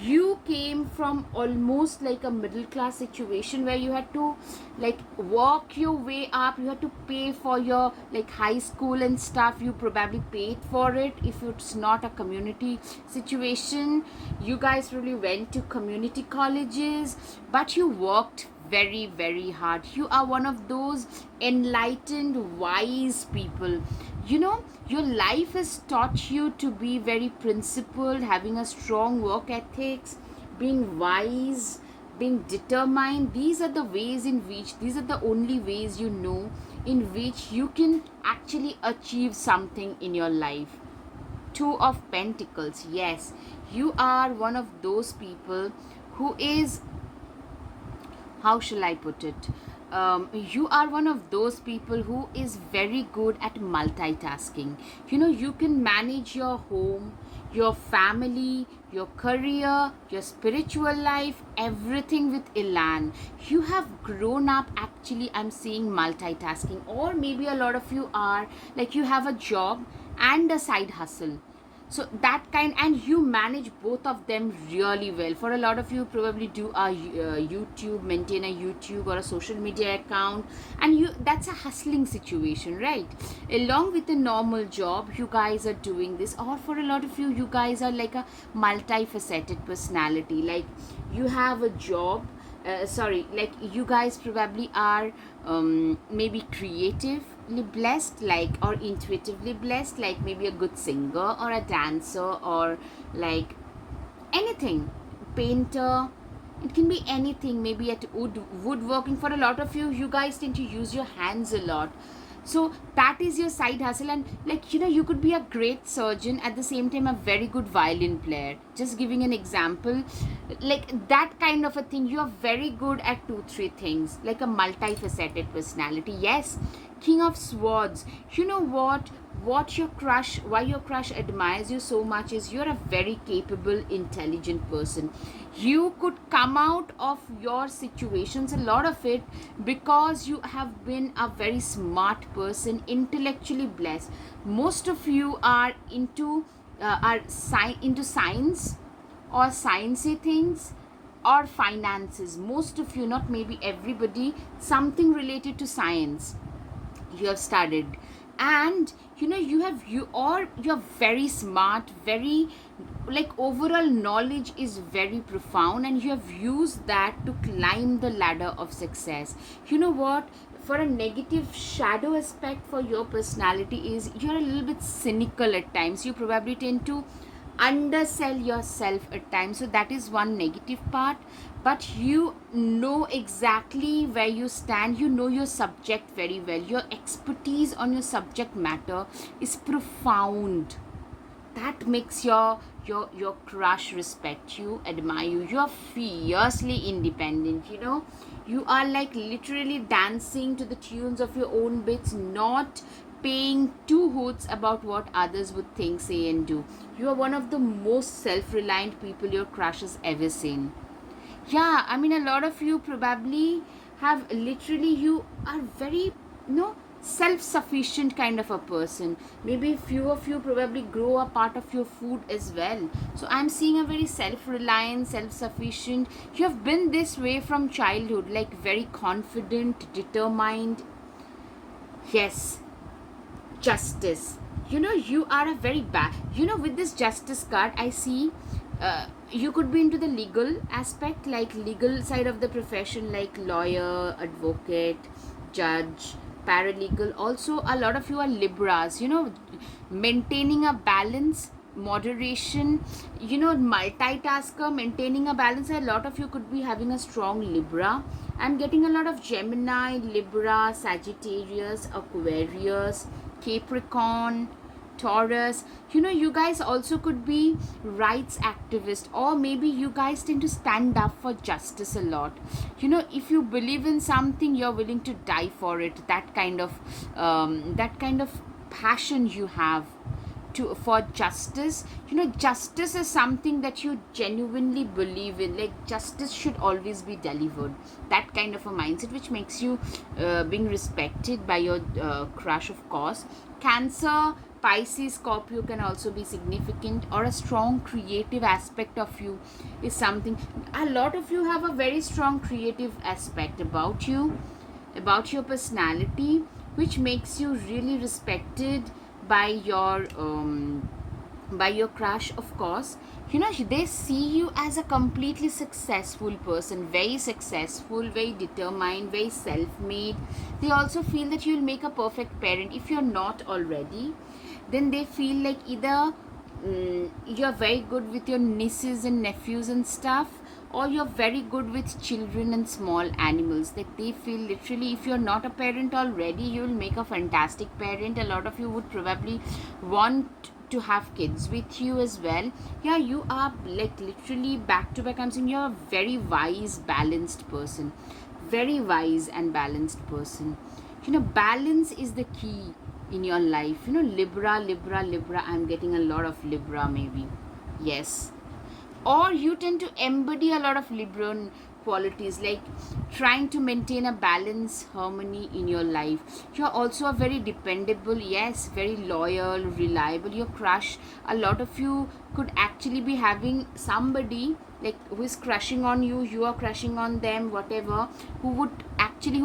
you came from almost like a middle class situation where you had to like work your way up. You had to pay for your like high school and stuff. You probably paid for it. If it's not a community situation, you guys really went to community colleges, but you worked very hard. You are one of those enlightened wise people. You know, your life has taught you to be very principled, having a strong work ethics, being wise, being determined. These are the ways in which, these are the only ways you know in which you can actually achieve something in your life. Two of Pentacles, yes, you are one of those people who is, how shall I put it? You are one of those people who is very good at multitasking. You know, you can manage your home, your family, your career, your spiritual life, everything with elan. You have grown up actually, I'm seeing multitasking, or maybe a lot of you are like you have a job and a side hustle, so that kind, and you manage both of them really well. For a lot of you probably do a youtube, maintain a youtube or a social media account, and you, that's a hustling situation, right? Along with a normal job, you guys are doing this. Or for a lot of you, you guys are like a multifaceted personality, like you have a job, like you guys probably are maybe creatively blessed, like, or intuitively blessed, like maybe a good singer or a dancer, or like anything, painter, it can be anything, maybe at woodworking. For a lot of you, you guys tend to use your hands a lot, so that is your side hustle. And like, you know, you could be a great surgeon at the same time a very good violin player, just giving an example, like that kind of a thing. You are very good at 2-3 things, like a multifaceted personality. Yes, King of Swords, you know what your crush, why your crush admires you so much is you're a very capable, intelligent person. You could come out of your situations, a lot of it, because you have been a very smart person, intellectually blessed. Most of you are into into science or sciencey things, or finances. Most of you, not maybe everybody, something related to science you have studied. And you know, you're very smart, very, like, overall knowledge is very profound, and you have used that to climb the ladder of success. You know what, for a negative shadow aspect for your personality is you're a little bit cynical at times. You probably tend to undersell yourself at times, so that is one negative part. But you know exactly where you stand, you know your subject very well, your expertise on your subject matter is profound. That makes your crush respect you, admire you. You are fiercely independent, you know. You are like literally dancing to the tunes of your own beats, not paying two hoots about what others would think, say, and do. You are one of the most self reliant people your crush has ever seen. Yeah, I mean, a lot of you probably have literally, you are very, self sufficient kind of a person. Maybe few of you probably grow a part of your food as well. So I'm seeing a very self reliant, self sufficient. You have been this way from childhood, like very confident, determined. Yes, justice. You are a very bad, with this justice card I see, you could be into the legal aspect, like legal side of the profession, like lawyer, advocate, judge, paralegal. Also, a lot of you are libras, maintaining a balance, moderation, multitasker, maintaining a balance. A lot of you could be having a strong libra. I'm getting a lot of Gemini, Libra, Sagittarius, Aquarius, Capricorn, Taurus. You guys also could be rights activists, or maybe you guys tend to stand up for justice a lot. If you believe in something, you're willing to die for it. That kind of passion you have for justice. Justice is something that you genuinely believe in. Like, justice should always be delivered. That kind of a mindset, which makes you being respected by your crush, of course. Cancer, Pisces, Scorpio can also be significant, or a strong creative aspect of you is something. A lot of you have a very strong creative aspect about you, about your personality, which makes you really respected by your crush, of course. They see you as a completely successful person, very successful, very determined, very self-made. They also feel that you'll make a perfect parent. If you're not already, then they feel like either you're very good with your nieces and nephews and stuff, or you're very good with children and small animals. Like, they feel literally, if you're not a parent already, you'll make a fantastic parent. A lot of you would probably want to have kids with you as well. Yeah, you are like literally back to back. I'm saying you're a very wise, balanced person. Very wise and balanced person. Balance is the key in your life. Libra, Libra, Libra. I'm getting a lot of Libra, maybe. Yes. Or you tend to embody a lot of Libran qualities, like trying to maintain a balance, harmony in your life. You're also a very dependable, yes, very loyal, reliable. Your crush, a lot of you could actually be having somebody like who is crushing on you, you are crushing on them, whatever, who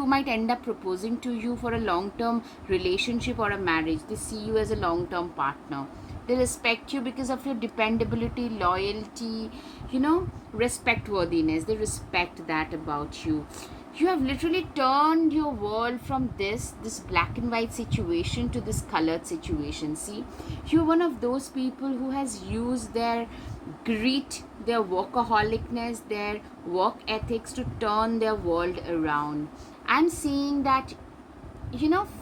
might end up proposing to you for a long term relationship or a marriage. They see you as a long term partner. They respect you because of your dependability, loyalty, respectworthiness. They respect that about you. You have literally turned your world from this black and white situation to this colored situation. See, you're one of those people who has used their grit, their workaholicness, their work ethics to turn their world around. I'm seeing that,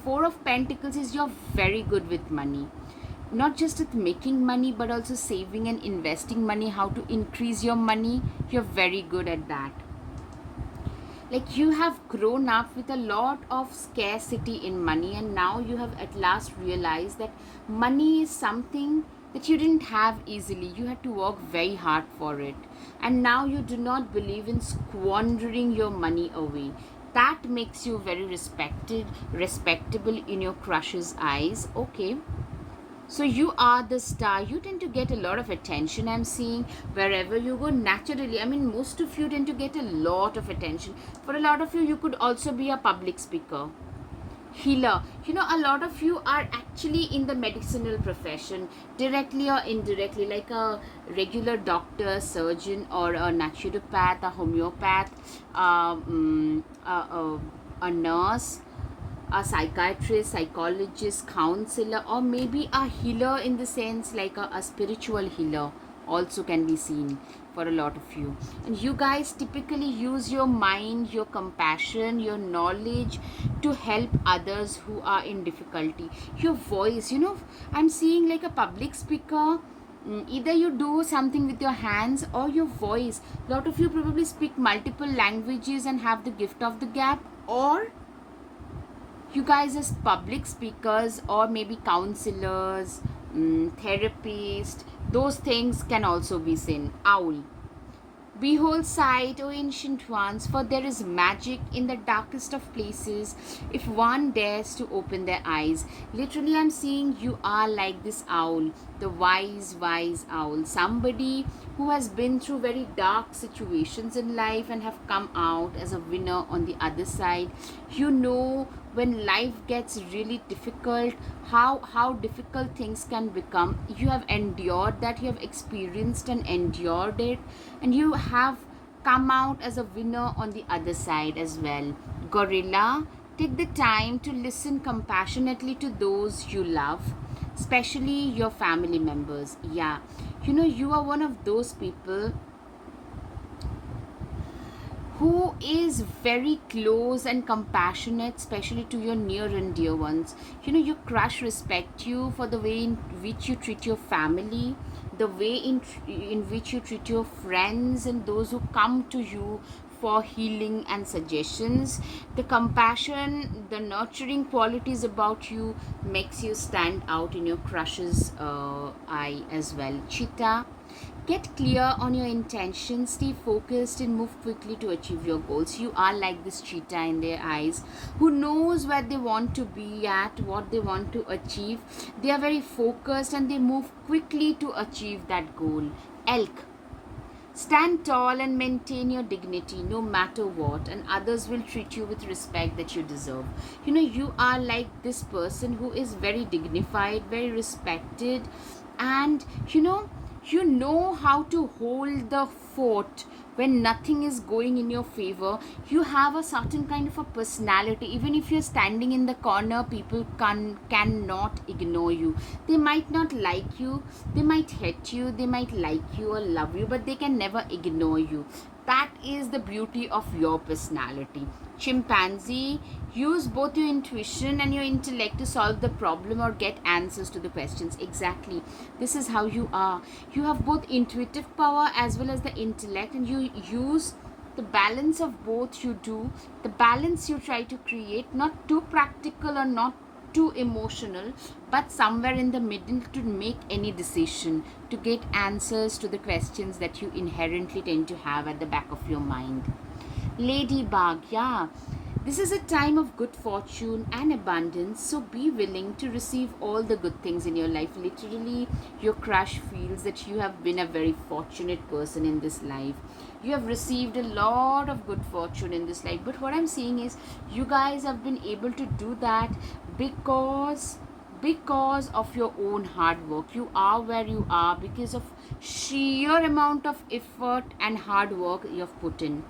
Four of Pentacles is you're very good with money. Not just with making money, but also saving and investing money, how to increase your money. You're very good at that. Like, you have grown up with a lot of scarcity in money, and now you have at last realized that money is something that you didn't have easily. You had to work very hard for it, and now you do not believe in squandering your money away. That makes you very respectable in your crush's eyes. Okay, so you are the star. You tend to get a lot of attention, I'm seeing, wherever you go naturally. I mean, most of you tend to get a lot of attention. For a lot of you, you could also be a public speaker, healer. A lot of you are actually in the medicinal profession, directly or indirectly, like a regular doctor, surgeon, or a naturopath, a homeopath, a nurse, a psychiatrist, psychologist, counselor, or maybe a healer, in the sense like a spiritual healer also can be seen for a lot of you. And you guys typically use your mind, your compassion, your knowledge to help others who are in difficulty. Your voice, I'm seeing like a public speaker. Either you do something with your hands or your voice. A lot of you probably speak multiple languages and have the gift of the gap, or You guys as public speakers or maybe counselors, therapists, those things can also be seen. Owl. Behold sight, O ancient ones, for there is magic in the darkest of places if one dares to open their eyes. Literally, I'm seeing you are like this owl, the wise, wise owl. Somebody who has been through very dark situations in life and have come out as a winner on the other side. You know, when life gets really difficult, how difficult things can become. You have endured that, you have experienced and endured it, and you have come out as a winner on the other side as well. Gorilla, take the time to listen compassionately to those you love, especially your family members. Yeah, you know, you are one of those people who is very close and compassionate, especially to your near and dear ones. You know, your crush respect you for the way in which you treat your family, the way in which you treat your friends and those who come to you for healing and suggestions. The compassion, the nurturing qualities about you makes you stand out in your crush's eye as well. Cheetah, get clear on your intentions, stay focused, and move quickly to achieve your goals. You are like this cheetah in their eyes who knows where they want to be at, what they want to achieve. They are very focused and they move quickly to achieve that goal. Elk, stand tall and maintain your dignity no matter what, and others will treat you with respect that you deserve. You know, you are like this person who is very dignified, very respected, and you know how to hold the fort when nothing is going in your favor. You have a certain kind of a personality. Even if you're standing in the corner, people cannot ignore you. They might not like you, they might hate you, they might like you or love you, but they can never ignore you. That is the beauty of your personality. Chimpanzee, use both your intuition and your intellect to solve the problem or get answers to the questions. Exactly. This is how you are. You have both intuitive power as well as the intellect, and you use the balance of both. You do the balance you try to create, not too practical or not too emotional, but somewhere in the middle to make any decision, to get answers to the questions that you inherently tend to have at the back of your mind. Ladybug, yeah. This is a time of good fortune and abundance, so be willing to receive all the good things in your life. Literally, your crush feels that you have been a very fortunate person in this life. You have received a lot of good fortune in this life, but what I'm saying is, you guys have been able to do that because of your own hard work. You are where you are because of sheer amount of effort and hard work you have put in.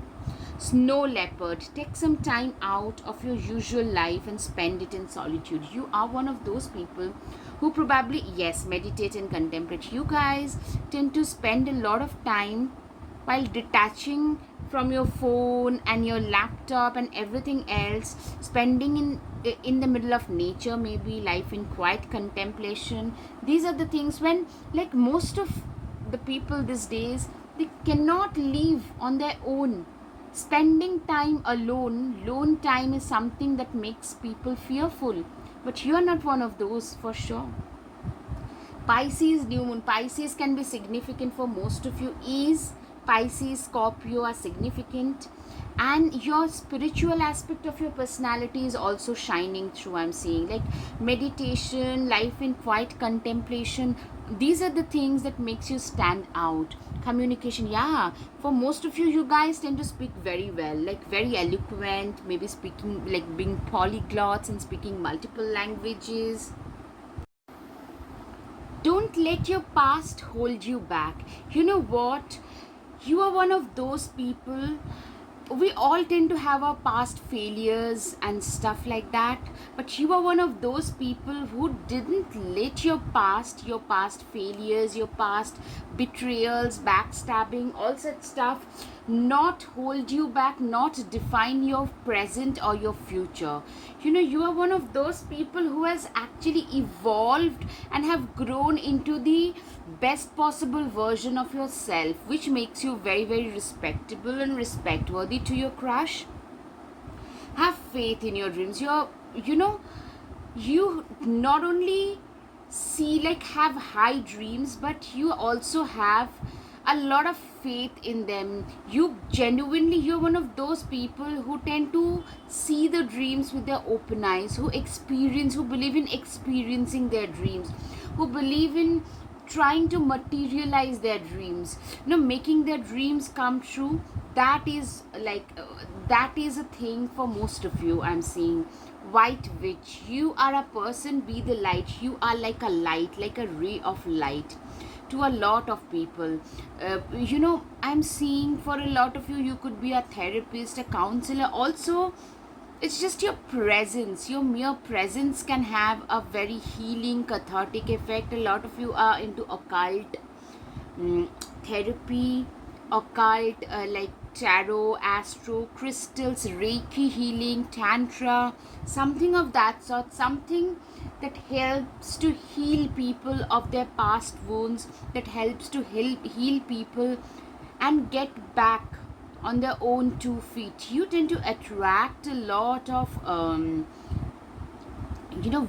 Snow leopard, take some time out of your usual life and spend it in solitude. You are one of those people who probably, yes, meditate and contemplate. You guys tend to spend a lot of time while detaching from your phone and your laptop and everything else, spending in the middle of nature, maybe life in quiet contemplation. These are the things when, like, most of the people these days, they cannot live on their own. Spending time alone time is something that makes people fearful, but you are not one of those for sure. Pisces new moon. Pisces can be significant for most of you. Is Pisces, Scorpio are significant, and your spiritual aspect of your personality is also shining through. I'm seeing like meditation, life in quiet contemplation. These are the things that makes you stand out. Communication, yeah, for most of you, you guys tend to speak very well, like very eloquent, maybe speaking like being polyglots and speaking multiple languages. Don't let your past hold you back. You know what? You are one of those people. We all tend to have our past failures and stuff like that, but you are one of those people who didn't let your past failures, your past betrayals, backstabbing, all such stuff not hold you back, not define your present or your future. You know, you are one of those people who has actually evolved and have grown into the best possible version of yourself, which makes you very, very respectable and respect worthy to your crush. Have faith in your dreams. You're you know, you not only see like have high dreams, but you also have a lot of faith in them. You genuinely, you're one of those people who tend to see the dreams with their open eyes, who experience, who believe in experiencing their dreams, who believe in trying to materialize their dreams, making their dreams come true. That is that is a thing for most of you, I'm seeing. White witch, you are a person, be the light. You are like a light, like a ray of light to a lot of people. I'm seeing for a lot of you, you could be a therapist, a counselor also. It's just your presence, your mere presence can have a very healing, cathartic effect. A lot of you are into occult therapy, occult, like tarot, astro, crystals, reiki healing, tantra, something of that sort, something that helps to heal people of their past wounds, that helps to heal people and get back on their own 2 feet. You tend to attract a lot of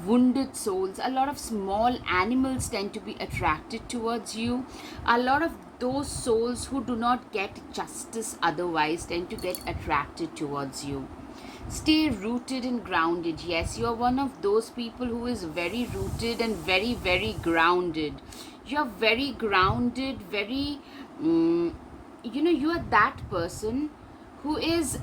wounded souls. A lot of small animals tend to be attracted towards you. A lot of those souls who do not get justice otherwise tend to get attracted towards you. Stay rooted and grounded. Yes, you're one of those people who is very rooted and very, very grounded. You're very grounded, very you are that person who is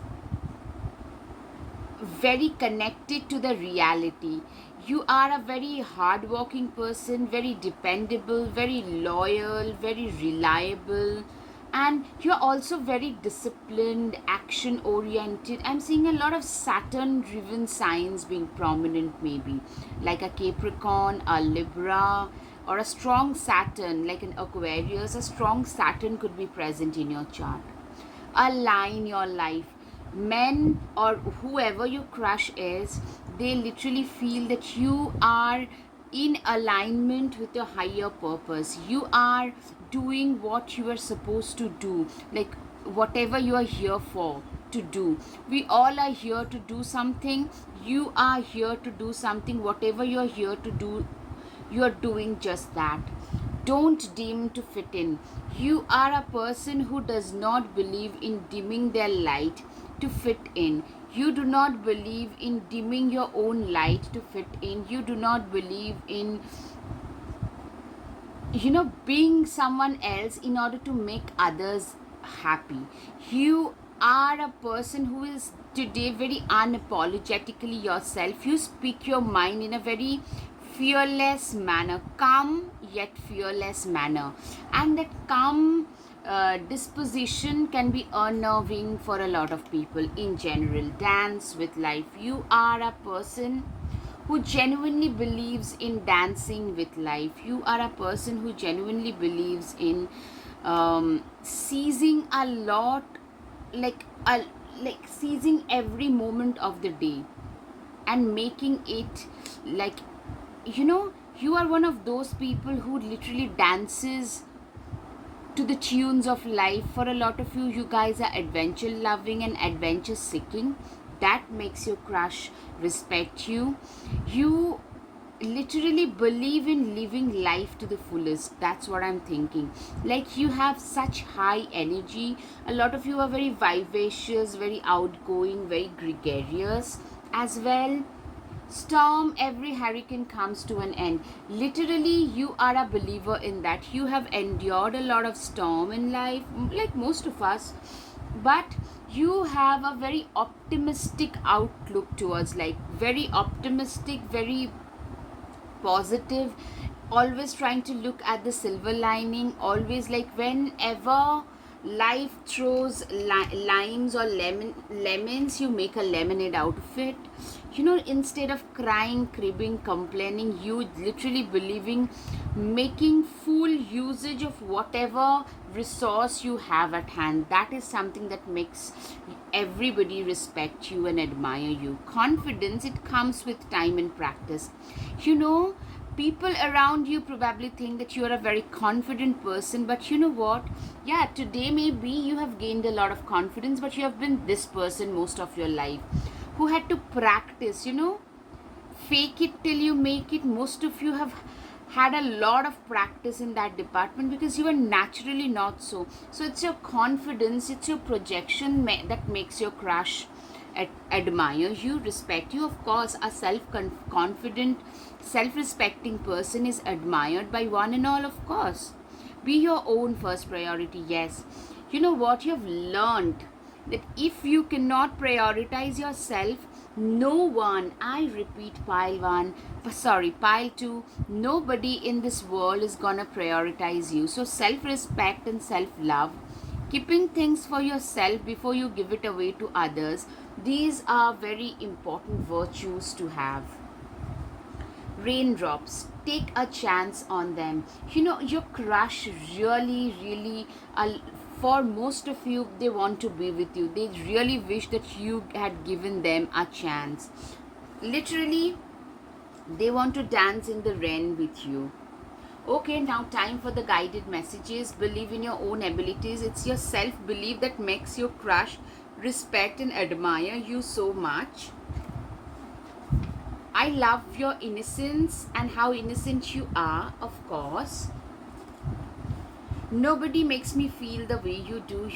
very connected to the reality. You are a very hardworking person, very dependable, very loyal, very reliable, and you're also very disciplined, action oriented. I'm seeing a lot of Saturn driven signs being prominent, maybe like a Capricorn, a Libra, or a strong Saturn, like an Aquarius. A strong Saturn could be present in your chart. Align your life. Men or whoever your crush is, they literally feel that you are in alignment with your higher purpose. You are doing what you are supposed to do, like whatever you are here for to do. We all are here to do something. You are here to do something. Whatever you are here to do, you are doing just that. Don't dim to fit in. You are a person who does not believe in dimming their light to fit in. You do not believe in dimming your own light to fit in. You do not believe in being someone else in order to make others happy. You are a person who is today very unapologetically yourself. You speak your mind in a very fearless manner, calm yet fearless manner, and that calm disposition can be unnerving for a lot of people in general. Dance with life. You are a person who genuinely believes in dancing with life. You are a person who genuinely believes in seizing a lot, like seizing every moment of the day and making it like you are one of those people who literally dances to the tunes of life. For a lot of you, you guys are adventure loving and adventure seeking. That makes your crush respect you. You literally believe in living life to the fullest. That's what I'm thinking. Like, you have such high energy. A lot of you are very vivacious, very outgoing, very gregarious as well. Storm, every hurricane comes to an end. Literally, you are a believer in that. You have endured a lot of storm in life, like most of us, but you have a very optimistic outlook towards life. Very optimistic, very positive, always trying to look at the silver lining. Always, like, whenever life throws limes or lemons, you make a lemonade out of it. Instead of crying, cribbing, complaining, you literally believing, making full usage of whatever resource you have at hand. That is something that makes everybody respect you and admire you. Confidence, it comes with time and practice. People around you probably think that you are a very confident person, but you know what? Yeah, today maybe you have gained a lot of confidence, but you have been this person most of your life who had to practice, Fake it till you make it. Most of you have had a lot of practice in that department because you are naturally not so. So it's your confidence, it's your projection that makes your crush admire you, respect you. Of course, a confident, self respecting person is admired by one and all, of course. Be your own first priority, yes. You know what? You have learned that if you cannot prioritize yourself, no one, I repeat, pile 2, nobody in this world is gonna prioritize you. So, self respect and self love, keeping things for yourself before you give it away to others, these are very important virtues to have. Raindrops, take a chance on them. You know, your crush really, for most of you, they want to be with you. They really wish that you had given them a chance. Literally, they want to dance in the rain with you. Okay, now time for the guided messages. Believe in your own abilities. It's your self belief that makes your crush respect and admire you so much. I love your innocence and how innocent you are, of course. Nobody makes me feel the way you do.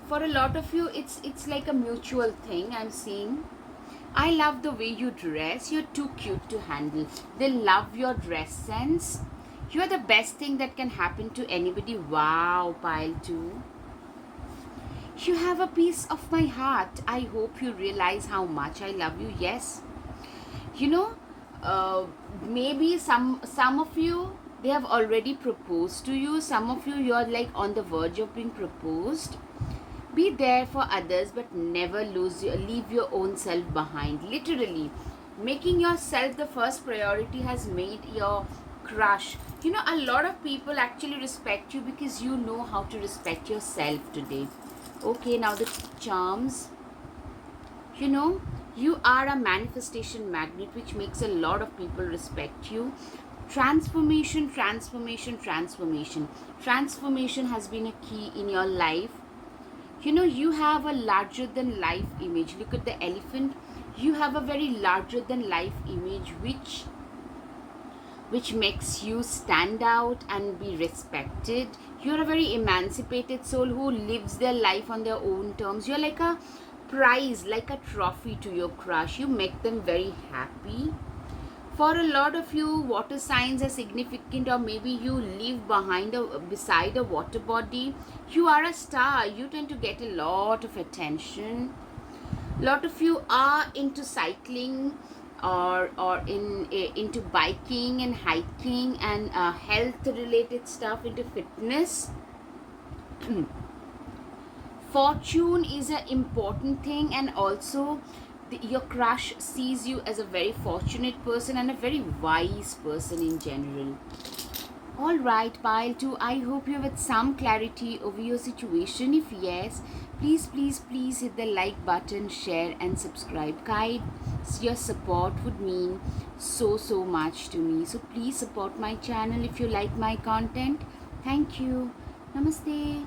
For a lot of you, it's like a mutual thing I'm seeing. I love the way you dress. You're too cute to handle. They love your dress sense. You are the best thing that can happen to anybody. Wow, pile 2. You have a piece of my heart. I hope you realize how much I love you. Yes. You know, maybe some of you, they have already proposed to you. Some of you, you're like on the verge of being proposed. Be there for others, but never leave your own self behind. Literally, making yourself the first priority has made your crush. You know, a lot of people actually respect you because you know how to respect yourself today. Okay, now the charms. You know, you are a manifestation magnet, which makes a lot of people respect you. Transformation has been a key in your life. You know, you have a larger than life image. Look at the elephant. You have a very larger than life image which makes you stand out and be respected. You're a very emancipated soul who lives their life on their own terms. You're like a prize, like a trophy to your crush. You make them very happy. For a lot of you, water signs are significant, or maybe you live beside a water body. You are a star. You tend to get a lot of attention. A lot of you are into cycling or into biking and hiking and health related stuff, into fitness. Fortune is an important thing, and also your crush sees you as a very fortunate person and a very wise person in general. Alright, pile 2, I hope you have had some clarity over your situation. If yes, please hit the like button, share and subscribe. Guys, your support would mean so much to me. So please support my channel if you like my content. Thank you. Namaste.